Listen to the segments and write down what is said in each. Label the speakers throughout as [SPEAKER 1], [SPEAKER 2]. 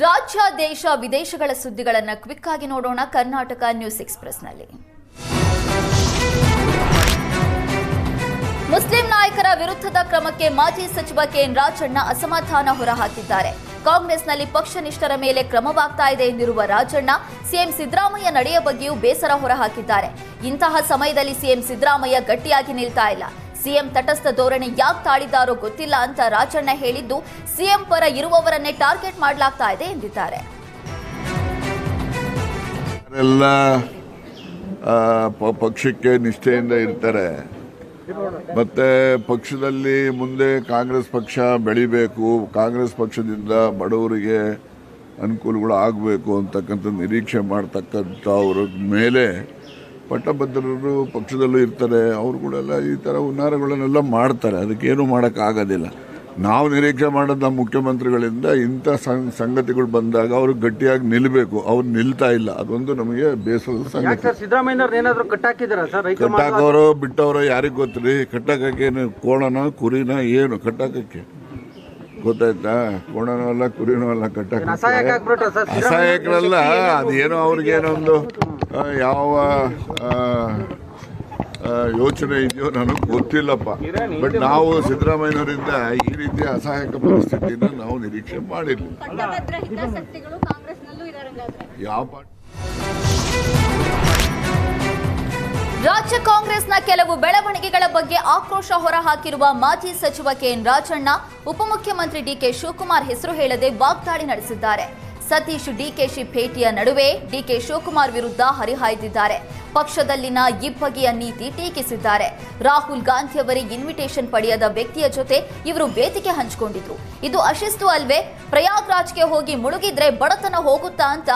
[SPEAKER 1] ರಾಜ್ಯ ದೇಶ ವಿದೇಶಗಳ ಸುದ್ದಿಗಳನ್ನು ಕ್ವಿಕ್ ಆಗಿ ನೋಡೋಣ ಕರ್ನಾಟಕ ನ್ಯೂಸ್ ಎಕ್ಸ್‌ಪ್ರೆಸ್‌ನಲ್ಲಿ. ಮುಸ್ಲಿಂ ನಾಯಕರ ವಿರುದ್ಧದ ಕ್ರಮಕ್ಕೆ ಮಾಜಿ ಸಚಿವ ಕೆಎನ್ ರಾಜಣ್ಣ ಅಸಮಾಧಾನ ಹೊರಹಾಕಿದ್ದಾರೆ. ಕಾಂಗ್ರೆಸ್ನಲ್ಲಿ ಪಕ್ಷನಿಷ್ಠರ ಮೇಲೆ ಕ್ರಮವಾಗ್ತಾ ಇದೆ ಎಂದಿರುವ ರಾಜಣ್ಣ ಸಿಎಂ ಸಿದ್ದರಾಮಯ್ಯ ನಡೆಯ ಬಗ್ಗೆಯೂ ಬೇಸರ ಹೊರಹಾಕಿದ್ದಾರೆ. ಇಂತಹ ಸಮಯದಲ್ಲಿ ಸಿಎಂ ಸಿದ್ದರಾಮಯ್ಯ ಗಟ್ಟಿಯಾಗಿ ನಿಲ್ತಾ ಇಲ್ಲ. ಸಿಎಂ ತಟಸ್ಥ ಧೋರಣೆ ಯಾಕೆ ತಾಳಿದಾರೋ ಗೊತ್ತಿಲ್ಲ ಅಂತ ರಾಜಣ್ಣ ಹೇಳಿದ್ದು, ಸಿಎಂ ಪರ ಇರುವವರನ್ನೇ ಟಾರ್ಗೆಟ್ ಮಾಡಲಾಗ್ತಾ ಇದೆ ಎಂದಿದ್ದಾರೆ.
[SPEAKER 2] ಎಲ್ಲ ಪಕ್ಷಕ್ಕೆ ನಿಷ್ಠೆಯಿಂದ ಇರ್ತಾರೆ. ಮತ್ತೆ ಪಕ್ಷದಲ್ಲಿ ಮುಂದೆ ಕಾಂಗ್ರೆಸ್ ಪಕ್ಷ ಬೆಳಿಬೇಕು, ಕಾಂಗ್ರೆಸ್ ಪಕ್ಷದಿಂದ ಬಡವರಿಗೆ ಅನುಕೂಲಗಳು ಆಗಬೇಕು ಅಂತಕ್ಕಂಥ ನಿರೀಕ್ಷೆ ಮಾಡ್ತಕ್ಕಂಥವ್ರ ಮೇಲೆ ಪಟ್ಟಭದ್ರರು ಪಕ್ಷದಲ್ಲೂ ಇರ್ತಾರೆ. ಅವ್ರುಗಳೆಲ್ಲ ಈ ಥರ ಹುನ್ನಾರಗಳನ್ನೆಲ್ಲ ಮಾಡ್ತಾರೆ. ಅದಕ್ಕೇನು ಮಾಡೋಕ್ಕಾಗೋದಿಲ್ಲ. ನಾವು ನಿರೀಕ್ಷೆ ಮಾಡೋದು ನಮ್ಮ ಮುಖ್ಯಮಂತ್ರಿಗಳಿಂದ ಇಂಥ ಸಂಗತಿಗಳು ಬಂದಾಗ ಅವರು ಗಟ್ಟಿಯಾಗಿ ನಿಲ್ಲಬೇಕು. ಅವ್ರು ನಿಲ್ತಾ ಇಲ್ಲ. ಅದೊಂದು ನಮಗೆ ಬೇಸರದ ಸಂಗತಿ. ಕಟ್ಟಾಕವರು ಬಿಟ್ಟವರು ಯಾರಿಗೆ ಗೊತ್ತ್ರಿ? ಕಟ್ಟಾಕಕ್ಕೆ ಕೋಣನ ಕುರಿನ ಏನು ಕಟ್ಟಾಕಕ್ಕೆ ಗೊತ್ತಾಯ್ತಾ? ಕೋಣನೂ ಅಲ್ಲ ಕುರಿನೂ ಅಲ್ಲ. ಕಟ್ಟಾಕ ಅಸಹಾಯಕರಲ್ಲ. ಅದೇನೋ ಅವ್ರಿಗೇನೊಂದು ಯಾವ ಯೋಚನೆ ಇದೆಯೋ ನನಗೆ ಗೊತ್ತಿಲ್ಲಪ್ಪ. ಬಟ್ ನಾವು ಸಿದ್ದರಾಮಯ್ಯನವರಿಂದ ಈ ರೀತಿಯ ಅಸಹಾಯಕ ಪರಿಸ್ಥಿತಿನ ನಾವು ನಿರೀಕ್ಷೆ ಮಾಡಿರಲಿಲ್ಲ. ಯಾವ
[SPEAKER 1] ರಾಜ್ಯ ಕಾಂಗ್ರೆಸ್ನ ಕೆಲವು ಬೆಳವಣಿಗೆಗಳ ಬಗ್ಗೆ ಆಕ್ರೋಶ ಹೊರಹಾಕಿರುವ ಮಾಜಿ ಸಚಿವ ಕೆಎನ್ ರಾಜಣ್ಣ ಉಪಮುಖ್ಯಮಂತ್ರಿ ಡಿಕೆ ಶಿವಕುಮಾರ್ ಹೆಸರು ಹೇಳದೆ ವಾಗ್ದಾಳಿ ನಡೆಸಿದ್ದಾರೆ. ಸತೀಶ್ ಡಿಕೆಶಿ ಭೇಟಿಯ ನಡುವೆ ಡಿಕೆ ಶಿವಕುಮಾರ್ ವಿರುದ್ಧ ಹರಿಹಾಯ್ದಿದ್ದಾರೆ. ಪಕ್ಷದಲ್ಲಿನ ಇಬ್ಬಗೆಯ ನೀತಿ ಟೀಕಿಸಿದ್ದಾರೆ. ರಾಹುಲ್ ಗಾಂಧಿ ಅವರಿಗೆ ಇನ್ವಿಟೇಷನ್ ಪಡೆಯದ ವ್ಯಕ್ತಿಯ ಜೊತೆ ಇವರು ವೇದಿಕೆ ಹಂಚಿಕೊಂಡಿದ್ರು. ಇದು ಅಶಿಸ್ತು ಅಲ್ವೇ? ಪ್ರಯಾಗ್ರಾಜ್ಗೆ ಹೋಗಿ ಮುಳುಗಿದ್ರೆ ಬಡತನ ಹೋಗುತ್ತಾ ಅಂತ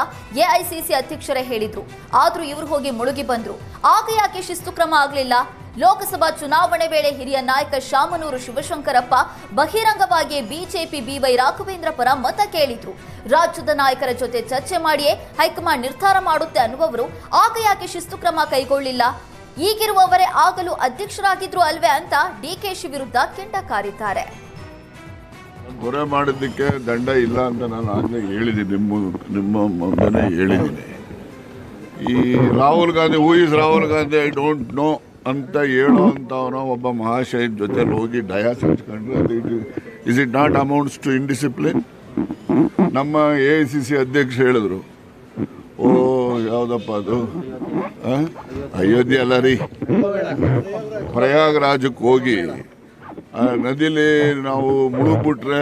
[SPEAKER 1] ಎಐಸಿಸಿ ಅಧ್ಯಕ್ಷರೇ ಹೇಳಿದ್ರು. ಆದ್ರೂ ಇವರು ಹೋಗಿ ಮುಳುಗಿ ಬಂದ್ರು. ಆಗ ಯಾಕೆ ಶಿಸ್ತು ಕ್ರಮ ಆಗಲಿಲ್ಲ? ಲೋಕಸಭಾ ಚುನಾವಣೆ ವೇಳೆ ಹಿರಿಯ ನಾಯಕ ಶಾಮನೂರು ಶಿವಶಂಕರಪ್ಪ ಬಹಿರಂಗವಾಗಿ ಬಿಜೆಪಿ ಬಿವೈ ರಾಘವೇಂದ್ರ ಪರ ಮತ ಕೇಳಿದ್ರು. ರಾಜ್ಯದ ನಾಯಕರ ಜೊತೆ ಚರ್ಚೆ ಮಾಡಿಯೇ ಹೈಕಮಾಂಡ್ ನಿರ್ಧಾರ ಮಾಡುತ್ತೆ ಅನ್ನುವವರು ಆಗ ಯಾಕೆ ಶಿಸ್ತು ಕ್ರಮ ಕೈಗೊಳ್ಳಿಲ್ಲ? ಈಗಿರುವವರೇ ಆಗಲು ಅಧ್ಯಕ್ಷರಾಗಿದ್ರು ಅಲ್ವೇ ಅಂತ ಡಿಕೆಶಿ ವಿರುದ್ಧ ಕೆಂಡ ಕಾರಿದ್ದಾರೆ.
[SPEAKER 2] ಹೊರೆ ಮಾಡಿದ್ದಕ್ಕೆ ದಂಡ ಇಲ್ಲ ಅಂತ ನಾನು ಆಗಲೇ ಹೇಳಿದ್ದೀನಿ, ನಿಮ್ಮ ಮುಂದೆ ಹೇಳಿದ್ದೀನಿ. ಈ Rahul Gandhi Rahul Gandhi I don't know ಅಂತ ಹೇಳುವಂಥವನ ಒಬ್ಬ ಮಹಾಶಯದ ಜೊತೆ ಹೋಗಿ ಡಯಾಸ್ ಹಚ್ಕೊಂಡ್ರೆ is it not amounts to indiscipline? ನಮ್ಮ ಎಐಸಿಸಿ ಅಧ್ಯಕ್ಷ ಹೇಳಿದ್ರು, ಓ ಯಾವುದಪ್ಪ ಅದು ಅಯೋಧ್ಯೆ ಅಲ್ಲ ರೀ, ಪ್ರಯಾಗ್ರಾಜಕ್ಕೆ ಹೋಗಿ ನದಿಲಿ ನಾವು ಮುಳುಗ್ಬಿಟ್ರೆ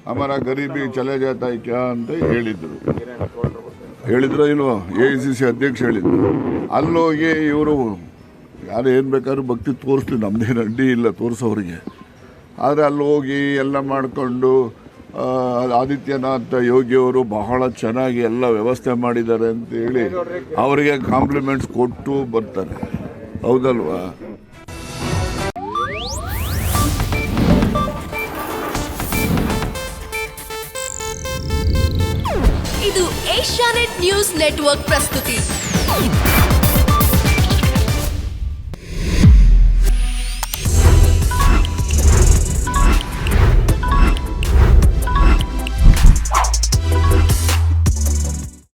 [SPEAKER 2] ಹಮಾರ ಗರೀಬಿ ಚಲೆ ಜಾತಾ ಕ್ಯಾ ಅಂತ ಹೇಳಿದ್ರು ಇಲ್ವೋ? ಎಐಸಿಸಿ ಅಧ್ಯಕ್ಷ ಹೇಳಿದ್ರು. ಅಲ್ಲೋಗಿ ಇವರು ಯಾರು ಏನು ಬೇಕಾದ್ರೂ ಭಕ್ತಿ ತೋರಿಸ್ಲಿ, ನಮ್ಮದೇನು ಅಡ್ಡಿ ಇಲ್ಲ ತೋರಿಸೋರಿಗೆ. ಆದರೆ ಅಲ್ಲಿ ಹೋಗಿ ಎಲ್ಲ ಮಾಡಿಕೊಂಡು ಆದಿತ್ಯನಾಥ್ ಯೋಗಿಯವರು ಬಹಳ ಚೆನ್ನಾಗಿ ಎಲ್ಲ ವ್ಯವಸ್ಥೆ ಮಾಡಿದ್ದಾರೆ ಅಂತೇಳಿ ಅವರಿಗೆ ಕಾಂಪ್ಲಿಮೆಂಟ್ಸ್ ಕೊಟ್ಟು ಬರ್ತಾರೆ. ಹೌದಲ್ವಾ?
[SPEAKER 3] ಇದು ಏಷ್ಯಾನೆಟ್ ನ್ಯೂಸ್ ನೆಟ್ವರ್ಕ್ ಪ್ರಸ್ತುತಿ.